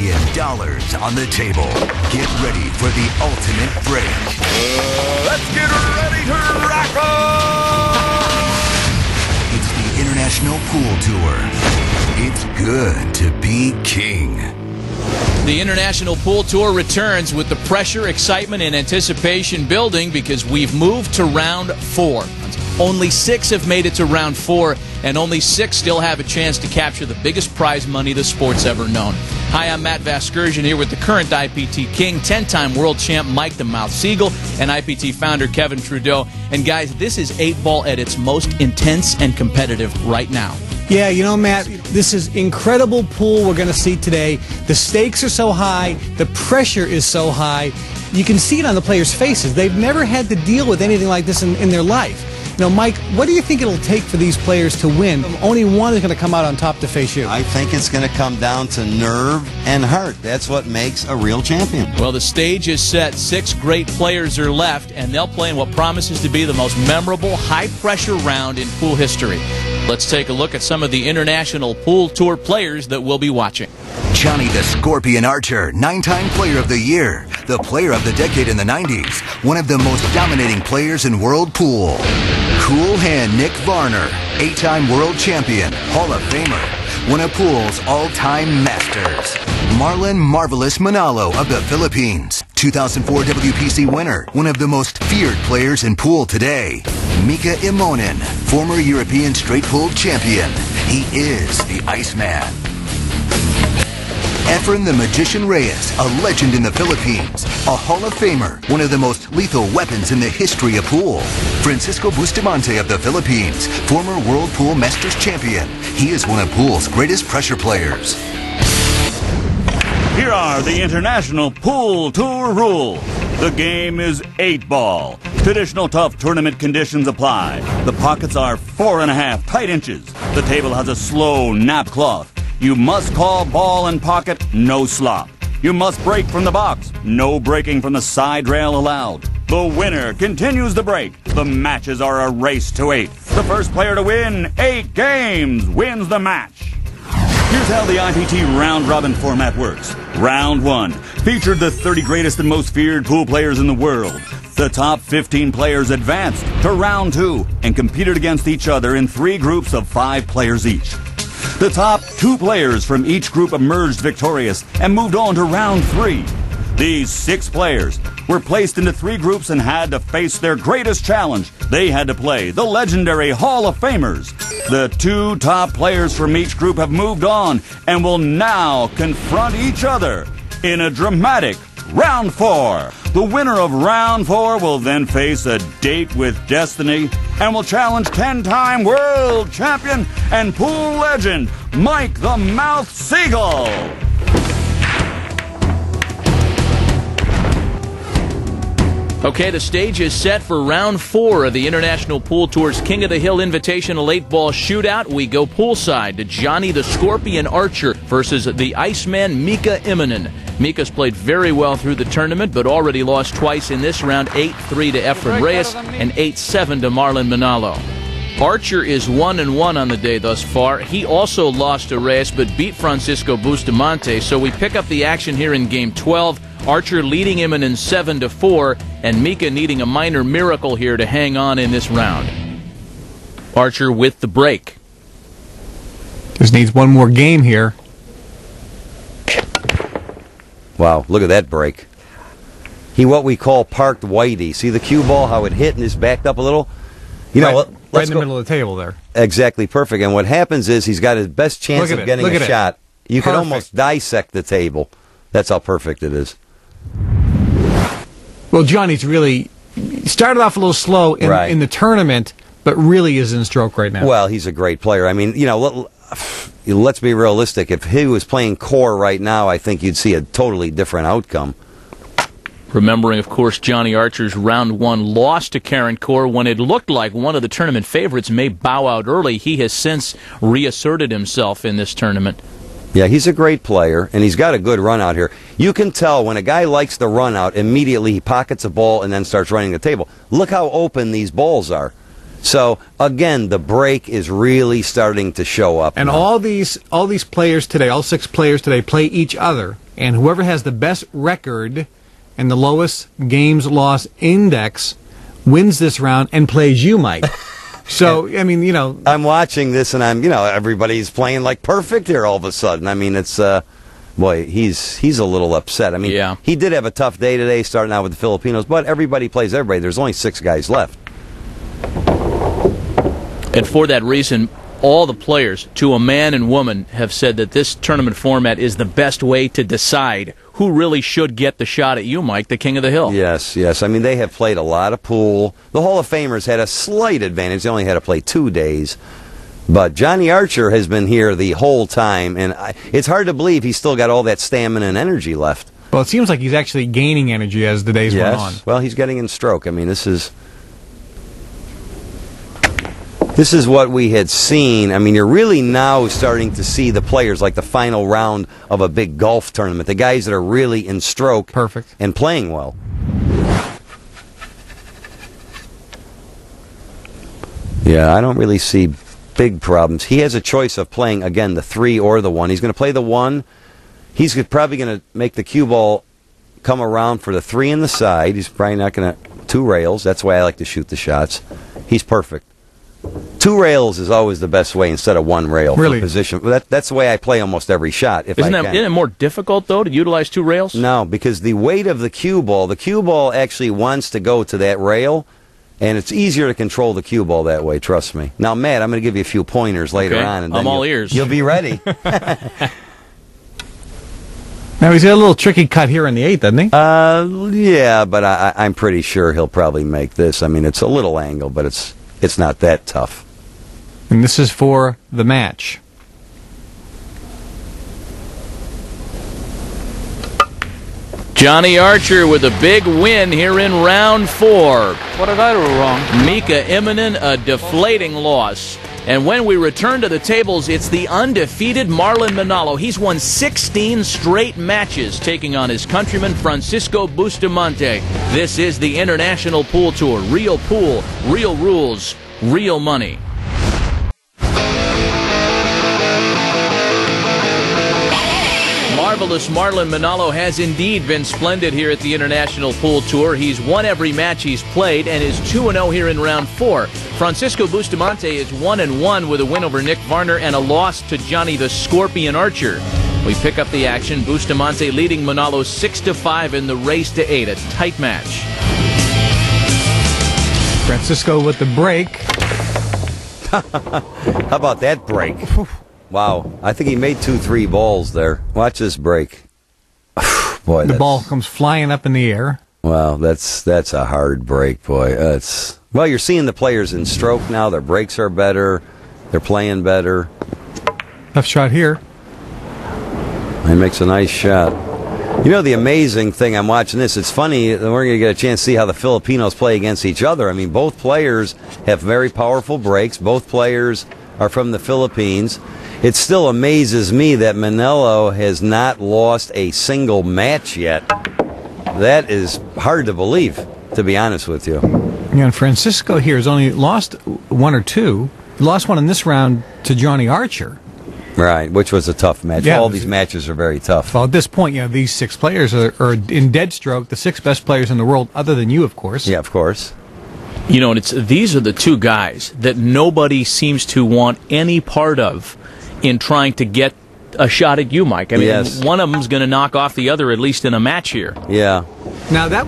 million on the table. Get ready for the ultimate break. Let's get ready to rock on! It's the International Pool Tour. It's good to be king. The International Pool Tour returns with the pressure, excitement, and anticipation building because we've moved to round 4. Only 6 have made it to round 4, and only 6 still have a chance to capture the biggest prize money the sport's ever known. Hi, I'm Matt Vasgersian here with the current IPT king, 10-time world champ Mike the Mouth Siegel, and IPT founder Kevin Trudeau. And guys, this is 8-ball at its most intense and competitive right now. Yeah, you know, Matt, this is incredible pool we're going to see today. The stakes are so high. The pressure is so high. You can see it on the players' faces. They've never had to deal with anything like this in their life. Now, Mike, what do you think it'll take for these players to win? Only one is going to come out on top to face you. I think it's going to come down to nerve and heart. That's what makes a real champion. Well, the stage is set. 6 great players are left, and they'll play in what promises to be the most memorable, high-pressure round in pool history. Let's take a look at some of the International Pool Tour players that we'll be watching. Johnny the Scorpion Archer, 9-time Player of the Year, the Player of the Decade in the 90s, one of the most dominating players in world pool. Cool Hand Nick Varner, 8-time World Champion, Hall of Famer, one of pool's all-time masters. Marlon Marvelous Manalo of the Philippines, 2004 WPC winner, one of the most feared players in pool today. Mika Imonen, former European straight pool champion. He is the Iceman. Efren the Magician Reyes, a legend in the Philippines, a Hall of Famer, one of the most lethal weapons in the history of pool. Francisco Bustamante of the Philippines, former World Pool Masters champion. He is one of pool's greatest pressure players. Here are the International Pool Tour rules. The game is 8-ball. Traditional tough tournament conditions apply. The pockets are 4.5 tight inches. The table has a slow nap cloth. You must call ball and pocket, no slop. You must break from the box, no breaking from the side rail allowed. The winner continues the break. The matches are a race to 8. The first player to win 8 games wins the match. Here's how the IPT round-robin format works. Round 1 featured the 30 greatest and most feared pool players in the world. The top 15 players advanced to round 2 and competed against each other in 3 groups of 5 players each. The top 2 players from each group emerged victorious and moved on to round 3. These 6 players were placed into 3 groups and had to face their greatest challenge. They had to play the legendary Hall of Famers. The 2 top players from each group have moved on and will now confront each other in a dramatic round 4. The winner of round 4 will then face a date with destiny and will challenge 10-time world champion and pool legend Mike the Mouth Siegel. Okay, the stage is set for round 4 of the International Pool Tour's King of the Hill Invitational 8-ball shootout. We go poolside to Johnny the Scorpion Archer versus the Iceman Mika Imonen. Mika's played very well through the tournament, but already lost twice in this round, 8-3 to Efren Reyes and 8-7 to Marlon Manalo. Archer is 1-1 on the day thus far. He also lost to Reyes, but beat Francisco Bustamante, so we pick up the action here in Game 12. Archer leading Imonen 7-4, and Mika needing a minor miracle here to hang on in this round. Archer with the break. Just needs one more game here. Wow, look at that break. He what we call parked whitey. See the cue ball, how it hit and is backed up a little? You know what? Right in the middle of the table there. Exactly, perfect. And what happens is he's got his best chance of getting a shot. You can almost dissect the table. That's how perfect it is. Well, Johnny's really started off a little slow in the tournament, but really is in stroke right now. Well, he's a great player. I mean, you know, let's be realistic. If he was playing core right now, I think you'd see a totally different outcome. Remembering, of course, Johnny Archer's round 1 loss to Karen Corr when it looked like one of the tournament favorites may bow out early. He has since reasserted himself in this tournament. Yeah, he's a great player, and he's got a good run out here. You can tell when a guy likes the run out, immediately he pockets a ball and then starts running the table. Look how open these balls are. So again, the break is really starting to show up. And now. all these players today, all 6 players today, play each other, and whoever has the best record and the lowest games loss index wins this round and plays you, Mike. So I mean, I'm watching this, and everybody's playing like perfect here all of a sudden. I mean, it's boy, he's a little upset. I mean, yeah. He did have a tough day today, starting out with the Filipinos, but everybody plays everybody. There's only 6 guys left. And for that reason, all the players, to a man and woman, have said that this tournament format is the best way to decide who really should get the shot at you, Mike, the King of the Hill. Yes. I mean, they have played a lot of pool. The Hall of Famers had a slight advantage. They only had to play 2 days. But Johnny Archer has been here the whole time, and it's hard to believe he's still got all that stamina and energy left. Well, it seems like he's actually gaining energy as the days went on. Well, he's getting in stroke. I mean, this is what we had seen. I mean, you're really now starting to see the players like the final round of a big golf tournament. The guys that are really in stroke. Perfect. And playing well. Yeah, I don't really see big problems. He has a choice of playing, again, the 3 or the 1. He's going to play the 1. He's probably going to make the cue ball come around for the 3 in the side. He's probably not going to... 2 rails. That's why I like to shoot the shots. He's perfect. 2 rails is always the best way instead of 1 rail really? For position. That's the way I play almost every shot. Isn't it more difficult, though, to utilize 2 rails? No, because the weight of the cue ball actually wants to go to that rail, and it's easier to control the cue ball that way, trust me. Now, Matt, I'm going to give you a few pointers later on. And then I'm all ears. You'll be ready. Now, he's got a little tricky cut here in the 8th, doesn't he? Yeah, but I'm pretty sure he'll probably make this. I mean, it's a little angle, but it's not that tough. And this is for the match. Johnny Archer with a big win here in round 4. What did I do wrong? Mika Immonen, a deflating loss. And when we return to the tables, it's the undefeated Marlon Manalo. He's won 16 straight matches, taking on his countryman Francisco Bustamante. This is the International Pool Tour. Real pool, real rules, real money. Marvelous Marlon Manalo has indeed been splendid here at the International Pool Tour. He's won every match he's played and is 2-0 here in round 4. Francisco Bustamante is 1-1 with a win over Nick Varner and a loss to Johnny the Scorpion Archer. We pick up the action. Bustamante leading Manalo 6-5 in the race to 8. A tight match. Francisco with the break. How about that break? Wow, I think he made 2-3 balls there. Watch this break. Boy, the ball comes flying up in the air. Wow, that's a hard break, boy. Well, you're seeing the players in stroke now. Their breaks are better. They're playing better. Tough shot here. He makes a nice shot. You know, the amazing thing, I'm watching this, it's funny, we're going to get a chance to see how the Filipinos play against each other. I mean, both players have very powerful breaks. Both players are from the Philippines. It still amazes me that Manalo has not lost a single match yet. That is hard to believe, to be honest with you. Yeah, and Francisco here has only lost 1 or 2. He lost one in this round to Johnny Archer. Right, which was a tough match. Yeah, all these matches are very tough. Well, at this point, these 6 players are in dead stroke, the 6 best players in the world, other than you, of course. Yeah, of course. You know, and these are the 2 guys that nobody seems to want any part of in trying to get a shot at you, Mike. I mean, yes. One of them's going to knock off the other, at least in a match here. Yeah. Now, that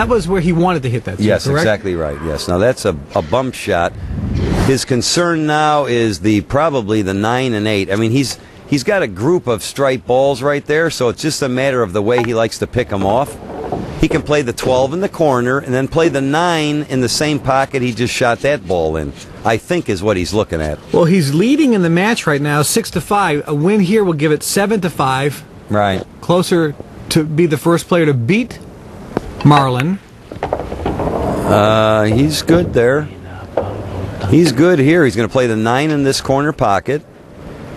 was where he wanted to hit that. Yes, correct? exactly right. Yes. Now, that's a bump shot. His concern now is probably the 9 and 8. I mean, he's got a group of striped balls right there, so it's just a matter of the way he likes to pick them off. He can play the 12 in the corner and then play the 9 in the same pocket he just shot that ball in, I think is what he's looking at. Well, he's leading in the match right now, 6-5. A win here will give it 7-5. Right. Closer to be the first player to beat Marlon. He's good there. He's good here. He's going to play the 9 in this corner pocket.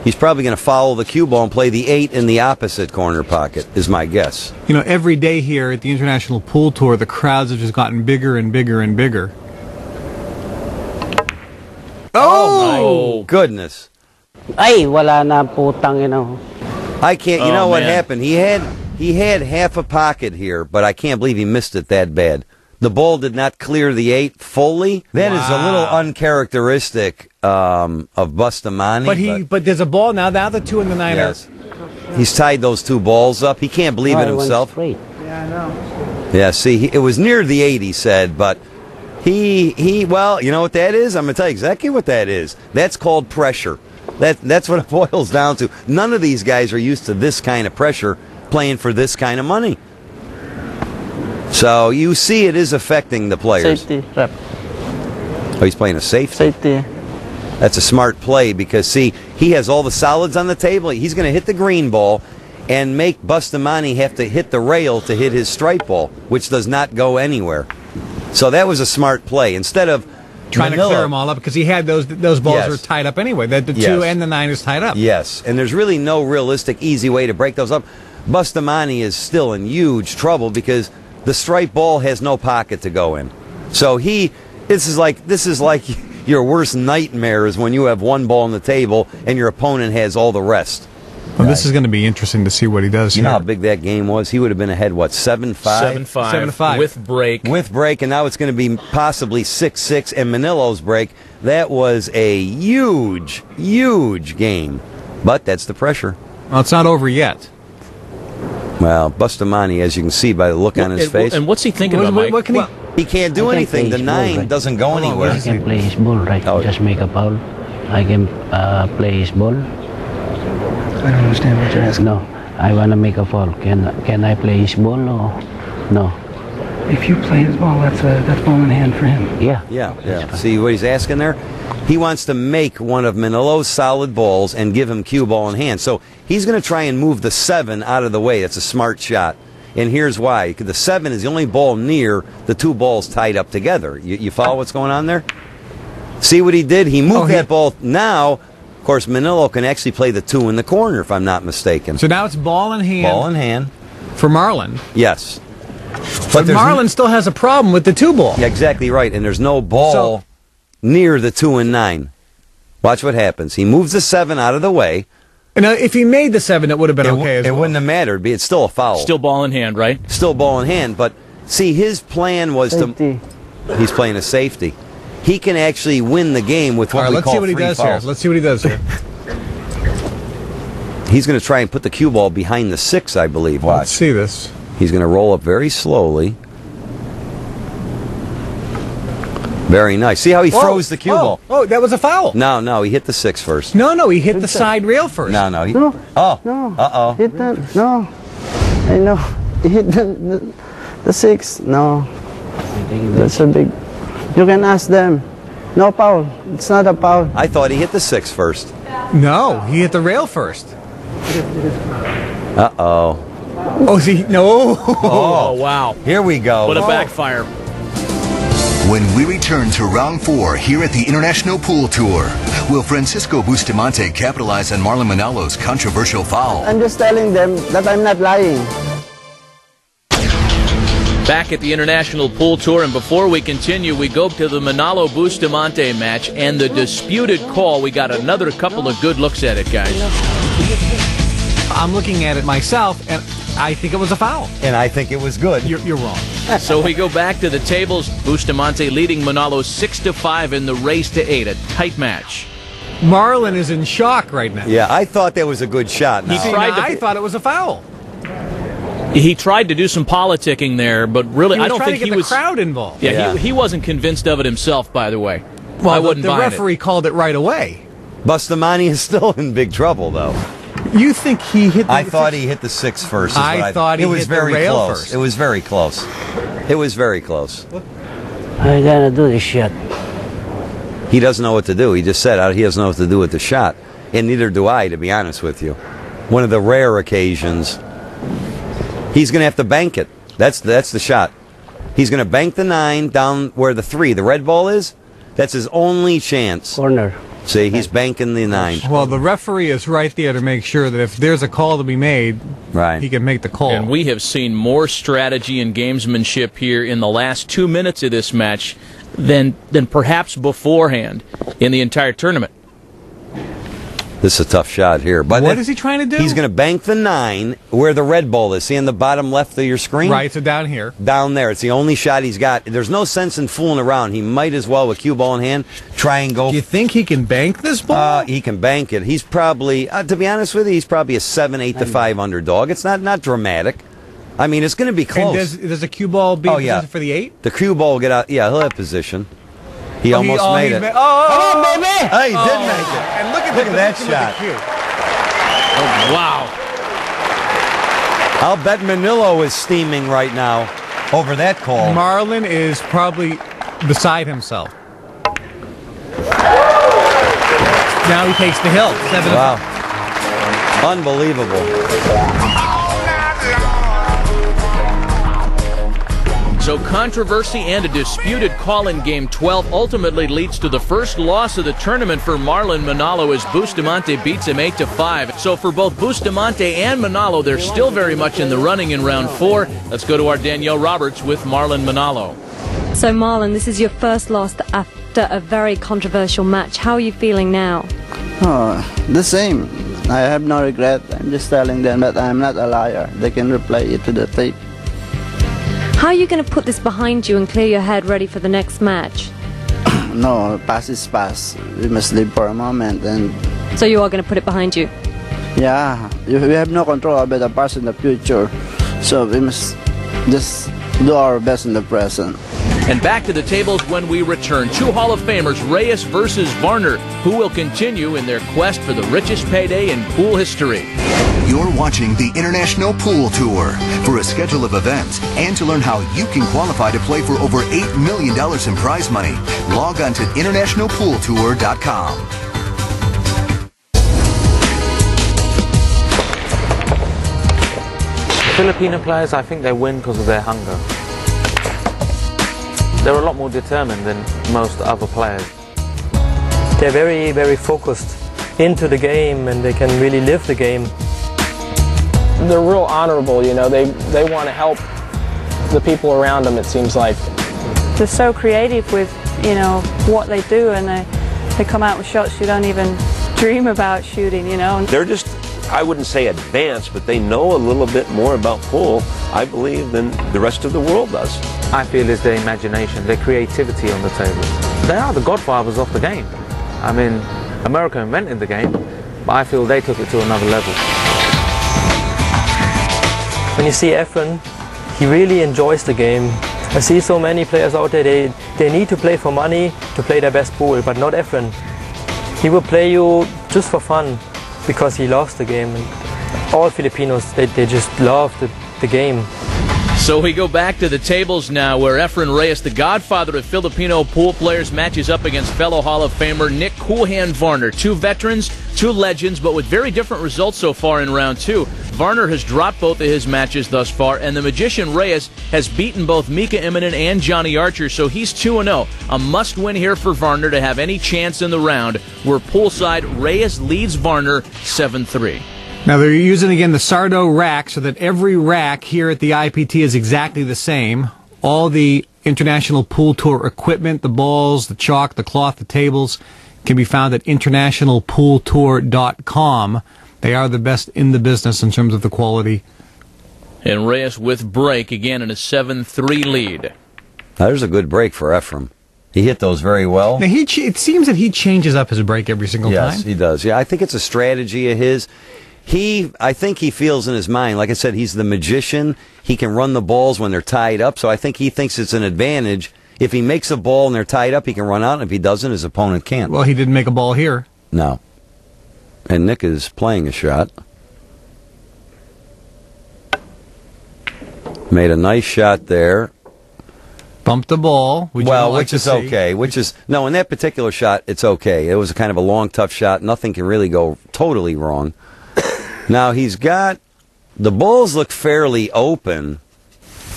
He's probably going to follow the cue ball and play the 8 in the opposite corner pocket, is my guess. You know, every day here at the International Pool Tour, the crowds have just gotten bigger and bigger and bigger. Oh, goodness. Ay, wala na putang ina. I can't. You Oh, know what man. happened? He had half a pocket here, but I can't believe he missed it that bad. The ball did not clear the 8 fully. That is a little uncharacteristic of Bustamante. But there's a ball now. Now the 2 and the 9 yes, he's tied those 2 balls up. He can't believe it himself. Yeah, see, it was near the 8, he said, but well, you know what that is? I'm going to tell you exactly what that is. That's called pressure. That's what it boils down to. None of these guys are used to this kind of pressure playing for this kind of money. So you see it is affecting the players. Safety, rep. Oh, he's playing a safety. Safety. That's a smart play because, see, he has all the solids on the table. He's going to hit the green ball and make Bustamante have to hit the rail to hit his strike ball, which does not go anywhere. So that was a smart play. Instead of trying to clear them all up because he had those balls Yes. were tied up anyway. The 2 Yes. and the 9 is tied up. Yes, and there's really no realistic, easy way to break those up. Bustamante is still in huge trouble because the strike ball has no pocket to go in. So this is like your worst nightmare is when you have one ball on the table and your opponent has all the rest. Well, this is going to be interesting to see what he does You here. know how big that game was? He would have been ahead, what, 7-5? 7-5. 7-5. With break. With break, and now it's going to be possibly 6-6 and Manilo's break. That was a huge, huge game. But that's the pressure. Well, it's not over yet. Well, Bustamante, as you can see by the look on his face, And what's he thinking about, Mike? What can he can't do I can anything. play The his ball, 9 right? doesn't go anywhere. I can play his ball, right? Oh. Just make a foul. I can play his ball. I don't understand what you're asking. No, I want to make a foul. Can I play his ball or no? If you play his ball, that's ball in hand for him. Yeah. Yeah. See what he's asking there? He wants to make one of Manilo's solid balls and give him cue ball in hand. So he's going to try and move the 7 out of the way. That's a smart shot. And here's why. The 7 is the only ball near the 2 balls tied up together. You follow what's going on there? See what he did? He moved that ball. Now, of course, Manilo can actually play the 2 in the corner, if I'm not mistaken. So now it's ball in hand. Ball in hand. For Marlin. Yes. But there's Marlin still has a problem with the 2 ball. Yeah, exactly right. And there's no ball near the 2 and 9. Watch what happens. He moves the 7 out of the way. And if he made the 7, it would have been okay as well. It wouldn't have mattered. It's still a foul. Still ball in hand, right? Still ball in hand. But see, his plan was Safety. He's playing a safety. He can actually win the game with what All right, we let's call see what he free does fouls. here. Let's see what he does here. He's going to try and put the cue ball behind the 6, I believe. Let's Watch. see this. He's going to roll up very slowly. Very nice. See how he froze the cue ball? Oh, that was a foul. No, he hit the 6 first. No, he hit the side rail first. No. No. Oh. No. Uh-oh. Hit that. No. I know. Hit the 6. No. That's a big. You can ask them. No foul. It's not a foul. I thought he hit the 6 first. No, he hit the rail first. Uh-oh. Oh, see, no. Oh, wow. Here we go. What a backfire. When we return to round 4 here at the International Pool Tour, will Francisco Bustamante capitalize on Marlon Manilo's controversial foul? I'm just telling them that I'm not lying. Back at the International Pool Tour, and before we continue, we go to the Manalo Bustamante match and the disputed call. We got another couple of good looks at it, guys. I'm looking at it myself, and I think it was a foul. And I think it was good. You're wrong. So we go back to the tables. Bustamante leading Manalo 6-5 in the race to 8. A tight match. Marlin is in shock right now. Yeah, I thought that was a good shot. Now. See, tried to- I thought it was a foul. He tried to do some politicking there, but really, He was I don't trying think to he get was. the crowd involved. Yeah, He wasn't convinced of it himself, by the way. Well, I wouldn't the buy referee called it right away. Bustamante is still in big trouble, though. You think he hit the... I thought he hit the 6 first. is I what thought he it was hit the very rail close. first. It was very close. It was very close. I gotta do this shit. He doesn't know what to do. He just said he doesn't know what to do with the shot. And neither do I, to be honest with you. One of the rare occasions. He's going to have to bank it. That's the shot. He's going to bank the 9 down where the 3, the red ball is. That's his only chance. Corner. See, he's banking the 9. Well, the referee is right there to make sure that if there's a call to be made, Right. he can make the call. And we have seen more strategy and gamesmanship here in the last 2 minutes of this match. than perhaps beforehand in the entire tournament. This is a tough shot here. But what is he trying to do? He's going to bank the 9 where the red ball is. See in the bottom left of your screen? Right, so down here. Down there. It's the only shot he's got. There's no sense in fooling around. He might as well, with cue ball in hand, try and go. Do you think he can bank this ball? He can bank it. He's probably, to be honest with you, he's probably a 7-8 to 5 underdog. It's not dramatic. I mean, it's going to be close. And does the cue ball be in position for the 8? The cue ball will get out. Yeah, he'll have position. He almost made it. Come on, baby! He did make it. And look at that shot. Oh, wow. I'll bet Manillo is steaming right now over that call. Marlon is probably beside himself. Now he takes the hill. 7. Wow. Unbelievable. So controversy and a disputed call in Game 12 ultimately leads to the first loss of the tournament for Marlon Manalo as Bustamante beats him 8-5. So for both Bustamante and Manalo, they're still very much in the running in round 4. Let's go to our Danielle Roberts with Marlon Manalo. So Marlon, this is your first loss after a very controversial match. How are you feeling now? The same. I have no regret. I'm just telling them that I'm not a liar. They can replay it to the tape. How are you going to put this behind you and clear your head ready for the next match? No, past is past. We must live for a moment. And so you are going to put it behind you? Yeah, we have no control over the past and the future. So we must just do our best in the present. And back to the tables when we return. 2 Hall of Famers, Reyes versus Varner, who will continue in their quest for the richest payday in pool history. You're watching the International Pool Tour. For a schedule of events and to learn how you can qualify to play for over $8 million in prize money, log on to internationalpooltour.com. Filipino players, I think they win because of their hunger. They're a lot more determined than most other players. They're very, very focused into the game and they can really live the game. They're real honorable, you know, they want to help the people around them, it seems like. They're so creative with, you know, what they do, and they come out with shots you don't even dream about shooting, you know. They're just, I wouldn't say advanced, but they know a little bit more about pool, I believe, than the rest of the world does. I feel it's their imagination, their creativity on the table. They are the godfathers of the game. I mean, America invented the game, but I feel they took it to another level. When you see Efren, he really enjoys the game. I see so many players out there, they need to play for money to play their best pool, but not Efren. He will play you just for fun because he loves the game. And all Filipinos, they just love the game. So we go back to the tables now where Efren Reyes, the godfather of Filipino pool players, matches up against fellow Hall of Famer Nick Cool Hand Varner. 2 veterans, 2 legends, but with very different results so far in round 2. Varner has dropped both of his matches thus far, and the Magician Reyes has beaten both Mika Immonen and Johnny Archer, so he's 2-0. A must-win here for Varner to have any chance in the round. We're poolside. Reyes leads Varner 7-3. Now they're using again the Sardo rack so that every rack here at the IPT is exactly the same. All the International Pool Tour equipment, the balls, the chalk, the cloth, the tables can be found at internationalpooltour.com. They are the best in the business in terms of the quality. And Reyes with break again in a 7-3 lead. Now, there's a good break for Efren. He hit those very well. Now it seems that he changes up his break every single time. Yes, he does. Yeah, I think it's a strategy of his. I think he feels in his mind, like I said, he's the magician. He can run the balls when they're tied up, so I think he thinks it's an advantage. If he makes a ball and they're tied up, he can run out, and if he doesn't, his opponent can't. Well, he didn't make a ball here. No. And Nick is playing a shot. Made a nice shot there. Bumped the ball. Which is okay. No, in that particular shot, it's okay. It was kind of a long, tough shot. Nothing can really go totally wrong. Now, he's got... The balls look fairly open.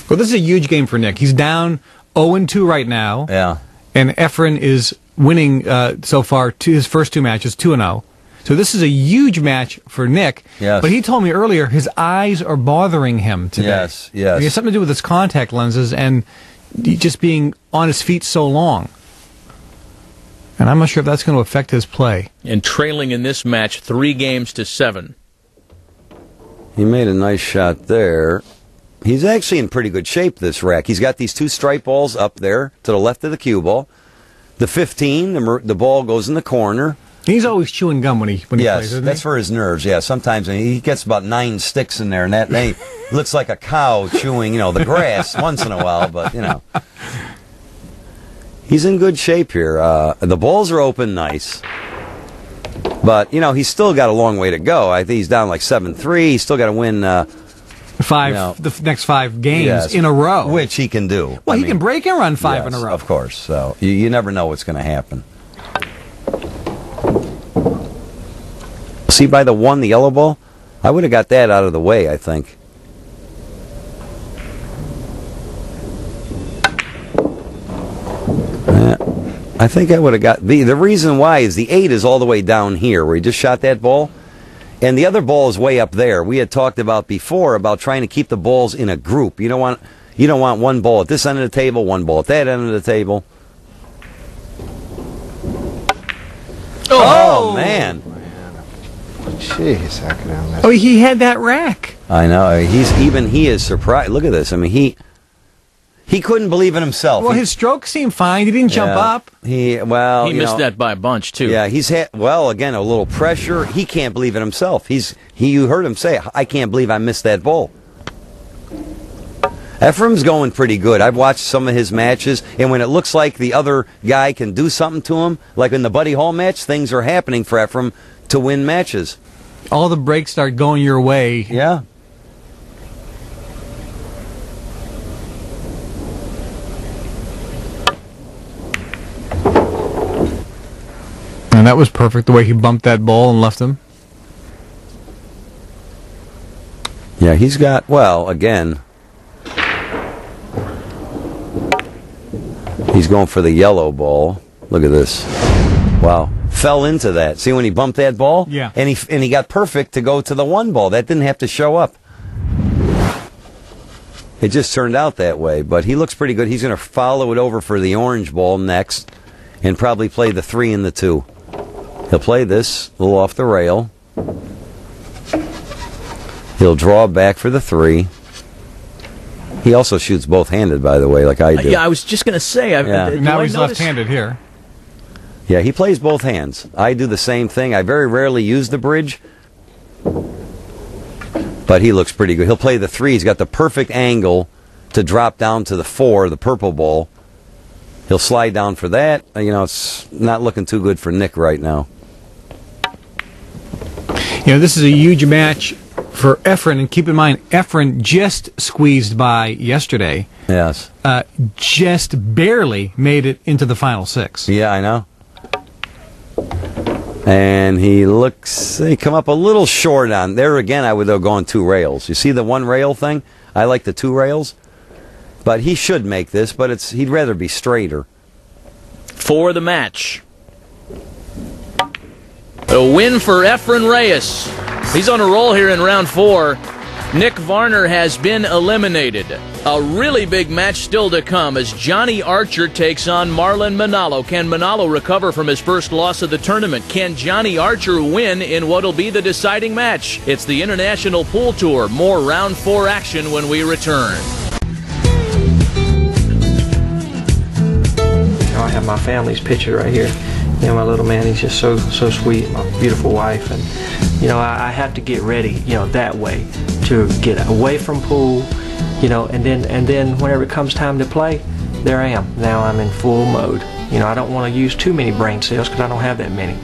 Well, this is a huge game for Nick. He's down 0-2 right now. Yeah. And Efren is winning so far his first 2 matches, 2-0. So this is a huge match for Nick. Yes. But he told me earlier his eyes are bothering him today. Yes. It has something to do with his contact lenses and just being on his feet so long. And I'm not sure if that's going to affect his play. And trailing in this match 3-7. He made a nice shot there. He's actually in pretty good shape, this rack. He's got these 2 strike balls up there to the left of the cue ball. The 15, the ball goes in the corner. He's always chewing gum when he plays, isn't that's he? for his nerves. Yeah, sometimes he gets about 9 sticks in there, and that he looks like a cow chewing, the grass once in a while. But he's in good shape here. The balls are open, nice. But he's still got a long way to go. I think he's down like 7-3. He's still got to win the next 5 games in a row, which he can do. Well, he can break and run 5 in a row, of course. So you never know what's going to happen. See, by the 1, the yellow ball, I would have got that out of the way, I think. I think I would have got... The reason why is the 8 is all the way down here, where he just shot that ball. And the other ball is way up there. We had talked about before about trying to keep the balls in a group. You don't want one ball at this end of the table, one ball at that end of the table. Oh man. Jeez, I can have Oh, he had that rack. I know. He is surprised. Look at this. I mean, he couldn't believe in himself. Well, his stroke seemed fine. He didn't jump up. He missed that by a bunch too. Yeah, he's had again a little pressure. He can't believe in himself. You heard him say, "I can't believe I missed that ball." Ephraim's going pretty good. I've watched some of his matches, and when it looks like the other guy can do something to him, like in the Buddy Hall match, things are happening for Ephraim to win matches. All the breaks start going your way. Yeah. And that was perfect, the way he bumped that ball and left him. Yeah, he's got, again, he's going for the yellow ball. Look at this. Wow. Fell into that. See when he bumped that ball? Yeah. And he got perfect to go to the 1 ball. That didn't have to show up. It just turned out that way. But he looks pretty good. He's going to follow it over for the orange ball next and probably play the 3 and the 2. He'll play this a little off the rail. He'll draw back for the 3. He also shoots both-handed, by the way, like I do. Yeah, I was just going to say. Now he's left-handed here. Yeah, he plays both hands. I do the same thing. I very rarely use the bridge, but he looks pretty good. He'll play the 3. He's got the perfect angle to drop down to the 4, the purple ball. He'll slide down for that. It's not looking too good for Nick right now. This is a huge match for Efren, and keep in mind, Efren just squeezed by yesterday. Yes. Just barely made it into the final 6. Yeah, I know. And he come up a little short on there again. I would have gone 2 rails. You see the 1 rail thing? I like the 2 rails. But he should make this, but he'd rather be straighter. For the match. A win for Efren Reyes. He's on a roll here in round 4. Nick Varner has been eliminated. A really big match still to come as Johnny Archer takes on Marlon Manalo. Can Manalo recover from his first loss of the tournament? Can Johnny Archer win in what'll be the deciding match? It's the International Pool Tour. More round 4 action when we return. I have my family's picture right here. My little man, he's just so sweet. My beautiful wife, and I have to get ready, that way to get away from pool, and then whenever it comes time to play, there I am. Now I'm in full mode. I don't want to use too many brain cells because I don't have that many.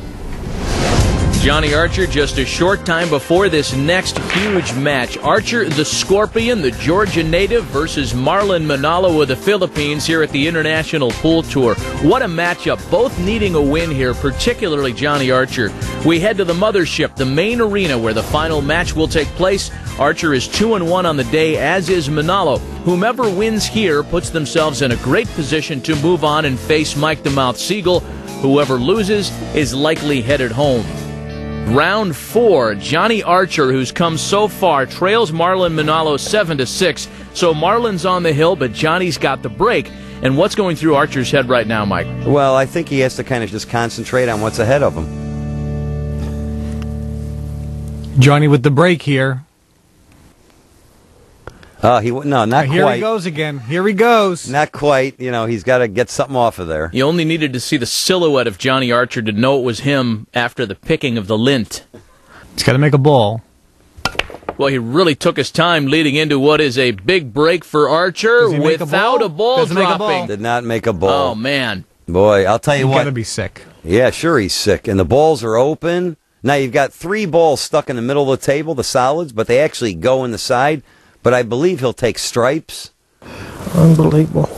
Johnny Archer just a short time before this next huge match. Archer, the Scorpion, the Georgia native, versus Marlon Manalo of the Philippines here at the International Pool Tour. What a matchup, both needing a win here, particularly Johnny Archer. We head to the mothership, the main arena where the final match will take place. Archer is 2-1 on the day, as is Manalo. Whomever wins here puts themselves in a great position to move on and face Mike the Mouth Siegel. Whoever loses is likely headed home. Round 4, Johnny Archer, who's come so far, trails Marlon Manalo 7-6. So Marlon's on the hill, but Johnny's got the break. And what's going through Archer's head right now, Mike? Well, I think he has to kind of just concentrate on what's ahead of him. Johnny with the break here. Not quite. Here he goes again. Here he goes. Not quite. He's got to get something off of there. You only needed to see the silhouette of Johnny Archer to know it was him after the picking of the lint. He's got to make a ball. Well, he really took his time leading into what is a big break for Archer without a ball dropping. Did not make a ball. Oh, man. Boy, I'll tell you what. He's got to be sick. Yeah, sure he's sick. And the balls are open. Now, you've got 3 balls stuck in the middle of the table, the solids, but they actually go in the side. But I believe he'll take stripes. Unbelievable.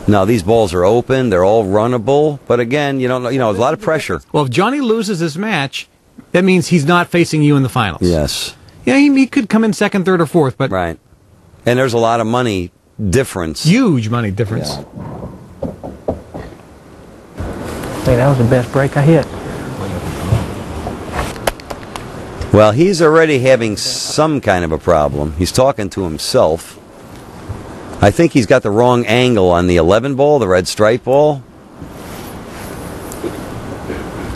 No, these balls are open. They're all runnable. But again, you don't know. There's a lot of pressure. Well, if Johnny loses this match, that means he's not facing you in the finals. Yes. Yeah, he could come in second, third, or fourth. But right. And there's a lot of money difference. Huge money difference. Yeah. Hey, that was the best break I hit. Well, he's already having some kind of a problem. He's talking to himself. I think he's got the wrong angle on the 11 ball, the red stripe ball.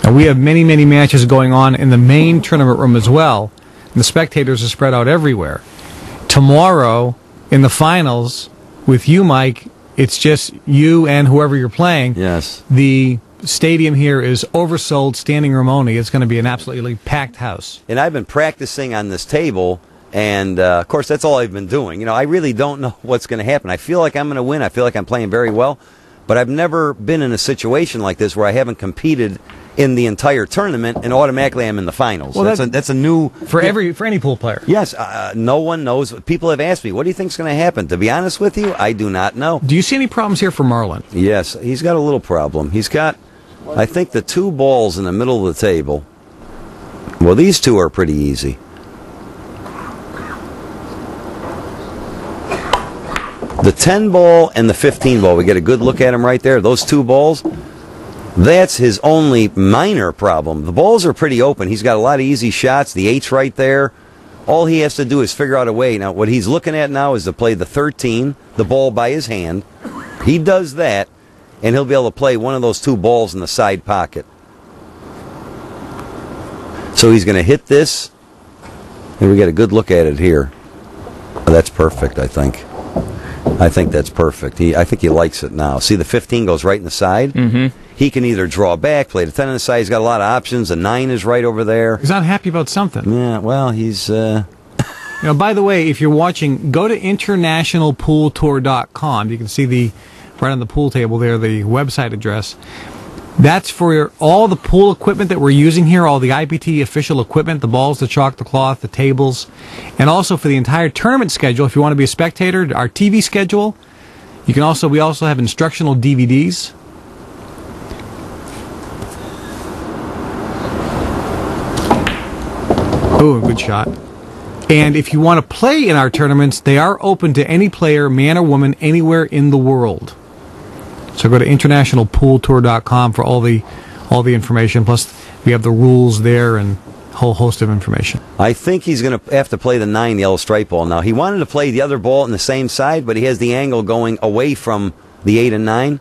And we have many, many matches going on in the main tournament room as well. And the spectators are spread out everywhere. Tomorrow, in the finals, with you, Mike, it's just you and whoever you're playing. Yes. The stadium here is oversold, standing room only. It's going to be an absolutely packed house. And I've been practicing on this table, and of course that's all I've been doing. I really don't know what's going to happen. I feel like I'm going to win. I feel like I'm playing very well, but I've never been in a situation like this where I haven't competed in the entire tournament and automatically I'm in the finals. Well, that's a new for any pool player. Yes, no one knows. People have asked me, what do you think's going to happen? To be honest with you, I do not know. Do you see any problems here for Marlon? Yes, he's got a little problem. He's got, I think, the 2 balls in the middle of the table. Well, these 2 are pretty easy. The 10 ball and the 15 ball, we get a good look at them right there. Those 2 balls, that's his only minor problem. The balls are pretty open. He's got a lot of easy shots. The 8's right there. All he has to do is figure out a way. Now, what he's looking at now is to play the 13, the ball by his hand. He does that, and he'll be able to play one of those 2 balls in the side pocket. So he's going to hit this, and we get a good look at it here. Oh, that's perfect, I think. I think that's perfect. I think he likes it now. See, the 15 goes right in the side. Mm-hmm. He can either draw back, play the 10 on the side. He's got a lot of options. The 9 is right over there. He's not happy about something. Yeah, well, he's... by the way, if you're watching, go to internationalpooltour.com. You can see right on the pool table there, the website address. That's for all the pool equipment that we're using here, all the IPT official equipment, the balls, the chalk, the cloth, the tables, and also for the entire tournament schedule. If you want to be a spectator, our TV schedule. We also have instructional DVDs. Oh, good shot. And if you want to play in our tournaments, they are open to any player, man or woman, anywhere in the world. So go to internationalpooltour.com for all the information. Plus, we have the rules there and a whole host of information. I think he's going to have to play the 9 yellow stripe ball now. He wanted to play the other ball in the same side, but he has the angle going away from the 8 and 9.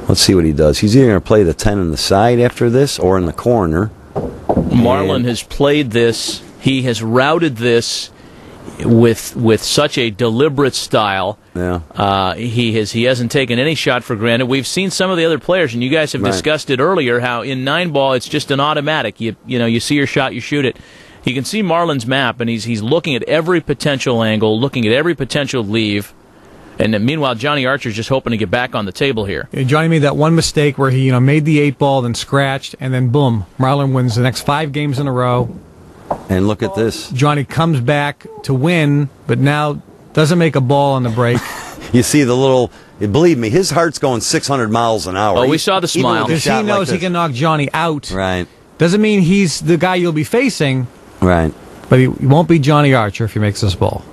Let's see what he does. He's either going to play the 10 in the side after this or in the corner. Marlon has played this. He has routed this with such a deliberate style. Yeah. He hasn't taken any shot for granted. We've seen some of the other players, and you guys have discussed it earlier, how in 9-ball it's just an automatic. You see your shot, you shoot it. You can see Marlon's map, and he's looking at every potential angle, looking at every potential leave. And then, meanwhile, Johnny Archer's just hoping to get back on the table here. Yeah, Johnny made that one mistake where he made the 8-ball, then scratched, and then boom, Marlon wins the next 5 games in a row. And look at this. Johnny comes back to win, but now doesn't make a ball on the break. You see the little... Believe me, his heart's going 600 miles an hour. Oh, we saw the smile. Because he knows he can knock Johnny out. Right. Doesn't mean he's the guy you'll be facing. Right. But he won't be Johnny Archer if he makes this ball.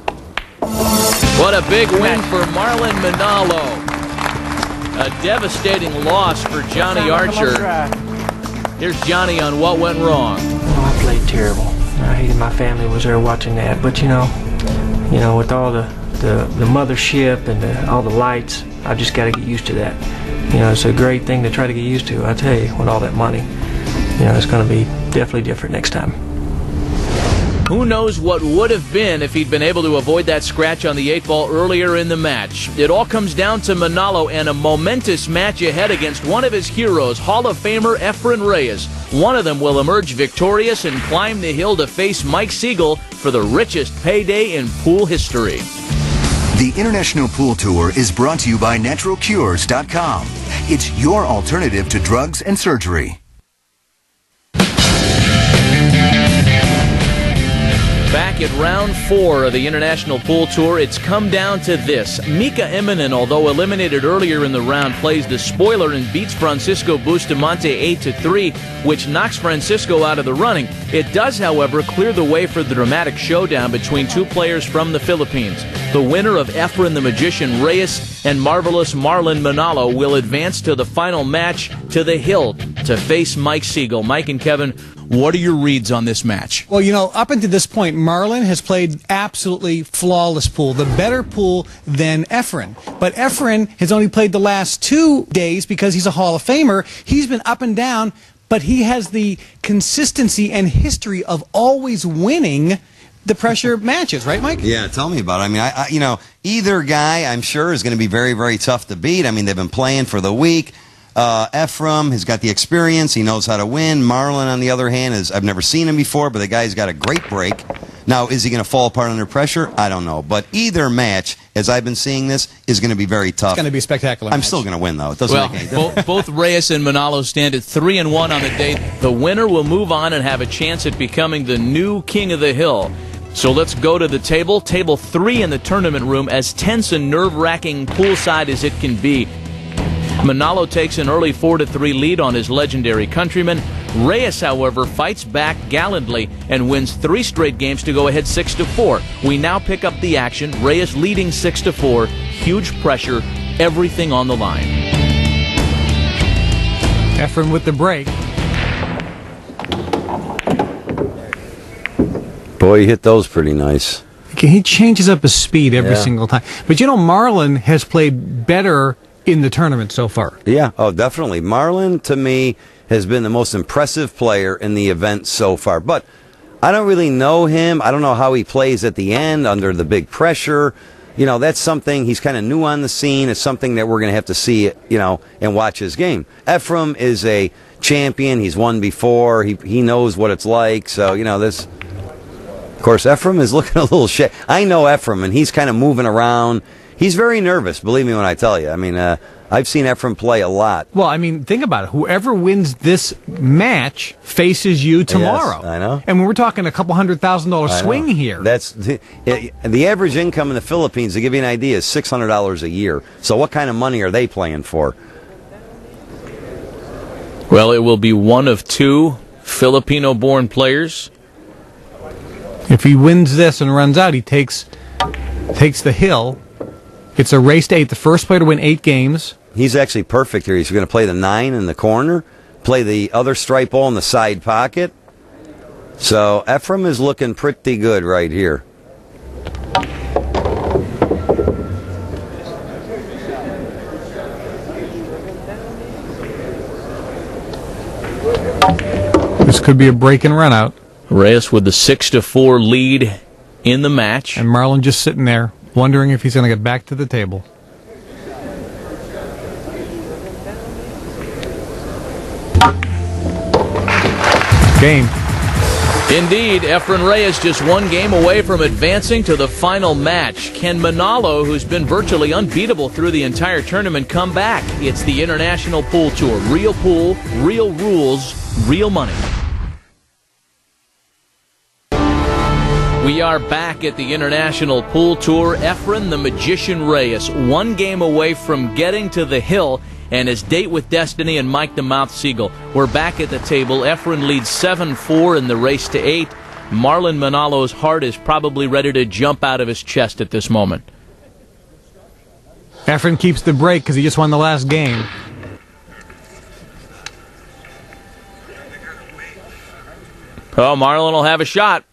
What a big win for Marlon Manalo. A devastating loss for Johnny Archer. Here's Johnny on what went wrong. Oh, I played terrible. I hated my family was there watching that. But you know, with all the mothership and all the lights, I just got to get used to that. It's a great thing to try to get used to. I tell you, with all that money, it's going to be definitely different next time. Who knows what would have been if he'd been able to avoid that scratch on the 8-ball earlier in the match. It all comes down to Manalo and a momentous match ahead against one of his heroes, Hall of Famer Efren Reyes. One of them will emerge victorious and climb the hill to face Mike Siegel for the richest payday in pool history. The International Pool Tour is brought to you by NaturalCures.com. It's your alternative to drugs and surgery. Back at round 4 of the International Pool Tour, it's come down to this. Mika Immonen, although eliminated earlier in the round, plays the spoiler and beats Francisco Bustamante 8-3, which knocks Francisco out of the running. It does, however, clear the way for the dramatic showdown between two players from the Philippines. The winner of Efren the Magician Reyes and marvelous Marlon Manalo will advance to the final match to the Hill to face Mike Siegel. Mike and Kevin, what are your reads on this match? Well, up until this point, Marlon has played absolutely flawless pool, the better pool than Efren. But Efren has only played the last 2 days because he's a Hall of Famer. He's been up and down, but he has the consistency and history of always winning the pressure matches, right, Mike? Yeah, tell me about it. I mean, either guy, I'm sure, is going to be very, very tough to beat. I mean, they've been playing for the week. Efren has got the experience. He knows how to win. Marlon, on the other hand, I've never seen him before, but the guy's got a great break. Now, is he going to fall apart under pressure? I don't know. But either match, as I've been seeing this, is going to be very tough. It's going to be a spectacular I'm match. still going to win, though. It doesn't make any difference. Both Reyes and Manalo stand at 3-1 on the day. The winner will move on and have a chance at becoming the new King of the Hill. So let's go to the table. Table 3 in the tournament room, as tense and nerve-wracking poolside as it can be. Manalo takes an early 4-3 lead on his legendary countryman. Reyes, however, fights back gallantly and wins 3 straight games to go ahead 6-4. We now pick up the action. Reyes leading 6-4. Huge pressure. Everything on the line. Efren with the break. Boy, he hit those pretty nice. He changes up his speed every single time. But Marlon has played better in the tournament so far. Yeah, oh, definitely. Marlon, to me, has been the most impressive player in the event so far. But I don't really know him. I don't know how he plays at the end under the big pressure. That's something, he's kind of new on the scene. It's something that we're going to have to see, and watch his game. Efren is a champion. He's won before. He knows what it's like. So, this... Of course, Efren is looking a little shit. I know Efren, and he's kind of moving around. He's very nervous, believe me when I tell you. I mean, I've seen Efren play a lot. Well, I mean, think about it. Whoever wins this match faces you tomorrow. Yes, I know. And we're talking a couple $100,000 swing here. That's the average income in the Philippines, to give you an idea, is $600 a year. So what kind of money are they playing for? Well, it will be one of 2 Filipino-born players. If he wins this and runs out, he takes the hill. It's a race to 8. The first player to win 8 games. He's actually perfect here. He's going to play the 9 in the corner, play the other stripe ball in the side pocket. So Efren is looking pretty good right here. This could be a break and run out. Reyes with the 6-4 lead in the match. And Marlon just sitting there, wondering if he's going to get back to the table. Game. Indeed, Efren Reyes just 1 game away from advancing to the final match. Can Manalo, who's been virtually unbeatable through the entire tournament, come back? It's the International Pool Tour. Real pool, real rules, real money. We are back at the International Pool Tour. Efren the Magician Reyes, 1 game away from getting to the hill and his date with destiny and Mike the Mouth Siegel. We're back at the table. Efren leads 7-4 in the race to 8. Marlon Manalo's heart is probably ready to jump out of his chest at this moment. Efren keeps the break because he just won the last game. Oh, Marlon will have a shot.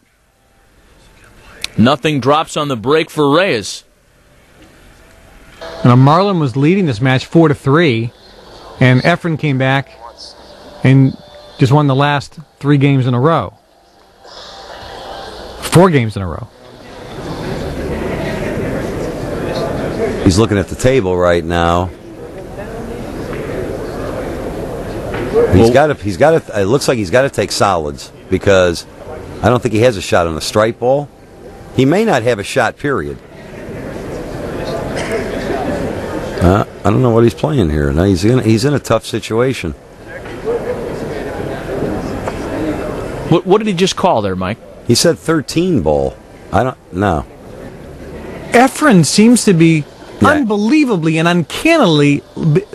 Nothing drops on the break for Reyes. Now, Marlon was leading this match 4-3, and Efren came back and just won the last 3 games in a row. 4 games in a row. He's looking at the table right now. He's got to. It looks like he's got to take solids because I don't think he has a shot on the strike ball. He may not have a shot. Period. I don't know what he's playing here. Now he's in a tough situation. What did he just call there, Mike? He said 13 ball. I don't know. Efren seems to be unbelievably and uncannily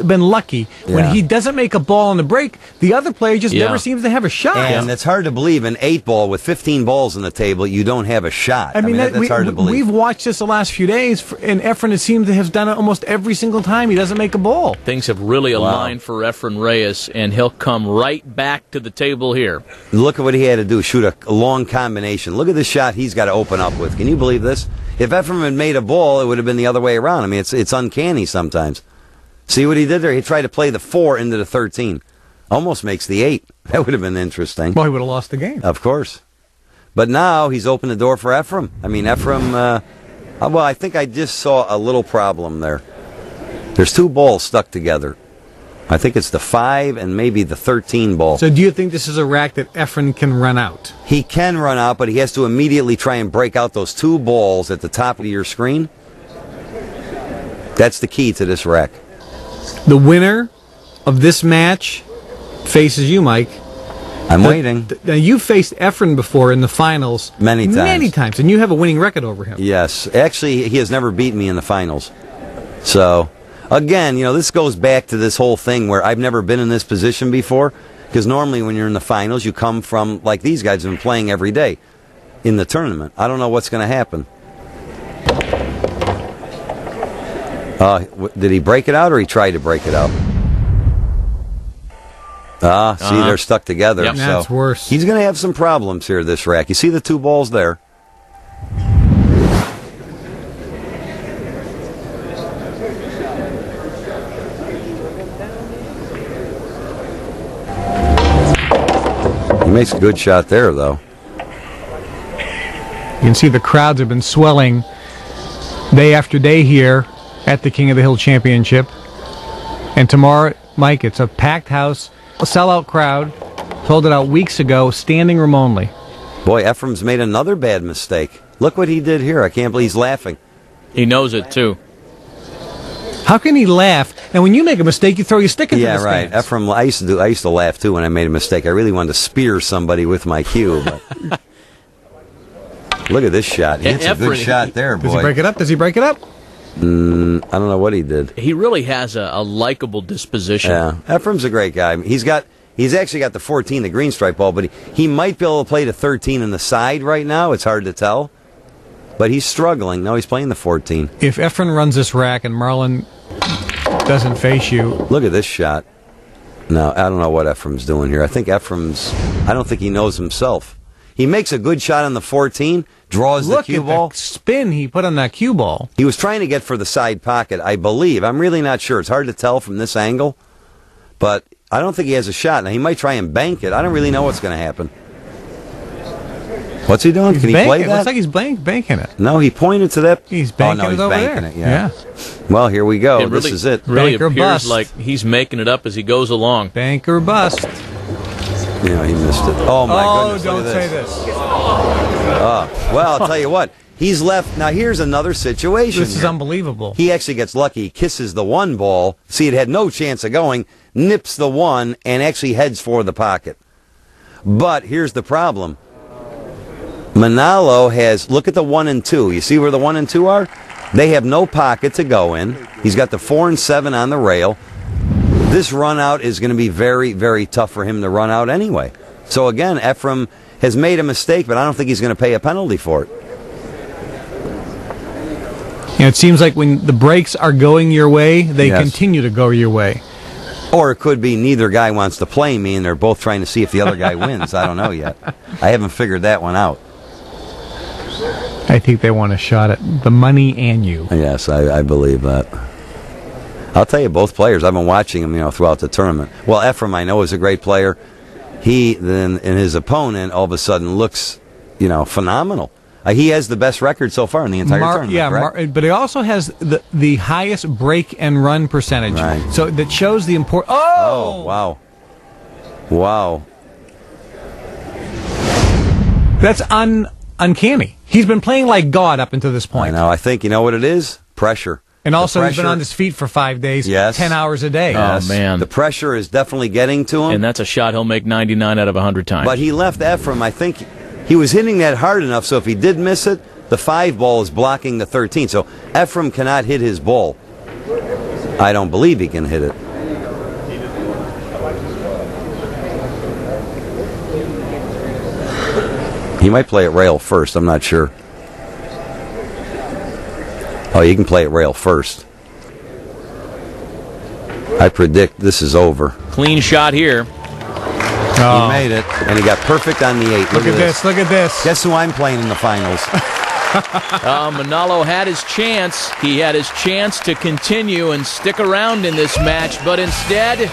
been lucky. When he doesn't make a ball on the break, the other player just never seems to have a shot. And it's hard to believe an 8 ball with 15 balls on the table, you don't have a shot. I mean that's hard to believe. We've watched this the last few days, and Efren has seemed to have done it almost every single time he doesn't make a ball. Things have really aligned for Efren Reyes, and he'll come right back to the table here. Look at what he had to do, shoot a long combination. Look at the shot he's got to open up with. Can you believe this? If Efren had made a ball, it would have been the other way around. I mean, it's uncanny sometimes. See what he did there? He tried to play the 4 into the 13. Almost makes the 8. That would have been interesting. Well, he would have lost the game. Of course. But now he's opened the door for Efren. I mean, Efren, well, I think I just saw a little problem there. There's 2 balls stuck together. I think it's the 5 and maybe the 13 ball. So do you think this is a rack that Efren can run out? He can run out, but he has to immediately try and break out those 2 balls at the top of your screen. That's the key to this rack. The winner of this match faces you, Mike. I'm waiting. Now, you faced Efren before in the finals. Many times. Many times, and you have a winning record over him. Yes. Actually, he has never beaten me in the finals. So, again, this goes back to this whole thing where I've never been in this position before, because normally when you're in the finals, you come from, like these guys have been playing every day in the tournament. I don't know what's going to happen. Did he break it out, or he tried to break it out? See, they're stuck together. Yep. So that's worse. He's going to have some problems here, this rack. You see the 2 balls there? He makes a good shot there, though. You can see the crowds have been swelling day after day here at the King of the Hill Championship. And tomorrow, Mike, it's a packed house, a sellout crowd. Sold it out weeks ago, standing room only. Boy, Efren's made another bad mistake. Look what he did here. I can't believe he's laughing. He knows it, too. How can he laugh? And when you make a mistake, you throw your stick into the stands. Yeah, right. Efren, I used to laugh, too, when I made a mistake. I really wanted to spear somebody with my cue, but... Look at this shot. He hits a good shot there, boy. Does he break it up? Does he break it up? I don't know what he did. He really has a likable disposition. Yeah, Efren's a great guy. He's actually got the 14, the green stripe ball, but he might be able to play the 13 in the side right now. It's hard to tell. But he's struggling. No, he's playing the 14. If Efren runs this rack and Marlon doesn't face you... Look at this shot. No, I don't know what Efren's doing here. I don't think he knows himself. He makes a good shot on the 14, draws the cue ball. Look at the spin he put on that cue ball. He was trying to get for the side pocket, I believe. I'm really not sure. It's hard to tell from this angle. But I don't think he has a shot. Now, he might try and bank it. I don't really know what's going to happen. What's he doing? Can he play that? It looks like he's banking it. No, he pointed to that. He's banking he's over banking there. it, yeah. Well, here we go. This is it. Really Bank or appears bust. like he's making it up as he goes along. Bank or bust. Yeah, he missed it. Oh, my goodness. Don't say this. Well, I'll tell you what. He's left. Now, here's another situation. This is unbelievable. He actually gets lucky. He kisses the 1 ball. See, it had no chance of going. Nips the 1 and actually heads for the pocket. But here's the problem. Manalo has, look at the 1 and 2. You see where the 1 and 2 are? They have no pocket to go in. He's got the 4 and 7 on the rail. This run out is going to be very, very tough for him to run out anyway. So again, Efren has made a mistake, but I don't think he's going to pay a penalty for it. It seems like when the breaks are going your way, they continue to go your way. Or it could be neither guy wants to play me, and they're both trying to see if the other guy wins. I don't know yet. I haven't figured that one out. I think they want a shot at the money and you. Yes, I believe that. I'll tell you, both players, I've been watching them, throughout the tournament. Well, Efrem, I know, is a great player. He, then, and his opponent, all of a sudden looks, phenomenal. He has the best record so far in the entire tournament. Yeah, but he also has the highest break and run percentage. Right. So that shows the importance. Oh, wow. Wow. That's uncanny. He's been playing like God up until this point. I know. I think, you know what it is? Pressure. And also, he's been on his feet for 5 days, 10 hours a day. Yes. Oh, man. The pressure is definitely getting to him. And that's a shot he'll make 99 out of 100 times. But he left Efrem, I think he was hitting that hard enough, so if he did miss it, the 5 ball is blocking the 13. So Efrem cannot hit his ball. I don't believe he can hit it. He might play it rail first, I'm not sure. Oh, you can play it rail first. I predict this is over. Clean shot here. Oh. He made it, and he got perfect on the 8. Look at this. Look at this. Guess who I'm playing in the finals? Manalo had his chance. He had his chance to continue and stick around in this match, but instead,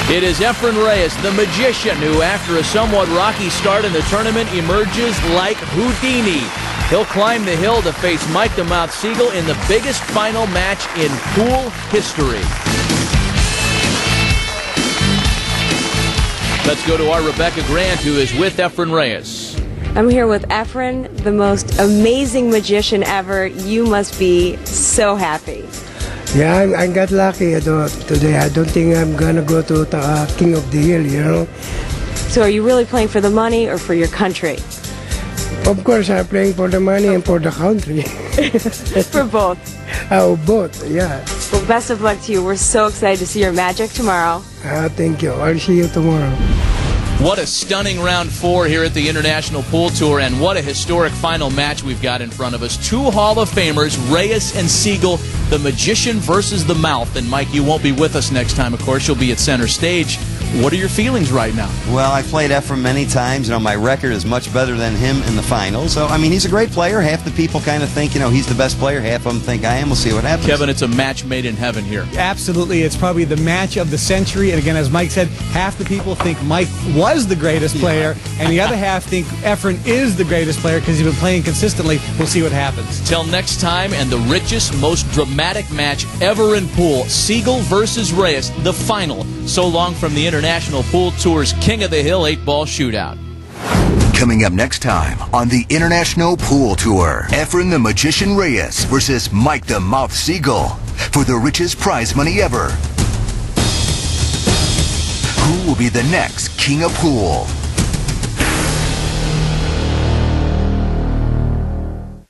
it is Efren Reyes, the magician, who, after a somewhat rocky start in the tournament, emerges like Houdini. He'll climb the hill to face Mike the Mouth Siegel in the biggest final match in pool history. Let's go to our Rebecca Grant, who is with Efren Reyes. I'm here with Efren, the most amazing magician ever. You must be so happy. Yeah, I got lucky today. I don't think I'm going to go to King of the Hill, So are you really playing for the money or for your country? Of course, I'm playing for the money and for the country. For both? Oh, both, yeah. Well, best of luck to you. We're so excited to see your magic tomorrow. Thank you. I'll see you tomorrow. What a stunning round 4 here at the International Pool Tour, and what a historic final match we've got in front of us. 2 Hall of Famers, Reyes and Siegel, the magician versus the mouth. And Mike, you won't be with us next time, of course. You'll be at center stage. What are your feelings right now? Well, I played Efrem many times. My record is much better than him in the finals. So, he's a great player. Half the people kind of think, he's the best player. Half of them think I am. We'll see what happens. Kevin, it's a match made in heaven here. Absolutely. It's probably the match of the century. And again, as Mike said, half the people think Mike was the greatest player, and the other half think Efren is the greatest player because he's been playing consistently. We'll see what happens. Till next time, and the richest, most dramatic match ever in pool, Siegel versus Reyes, the final. So long from the International Pool Tour's King of the Hill 8-ball shootout. Coming up next time on the International Pool Tour, Efren the Magician Reyes versus Mike the Mouth Siegel for the richest prize money ever. Who will be the next King of Pool?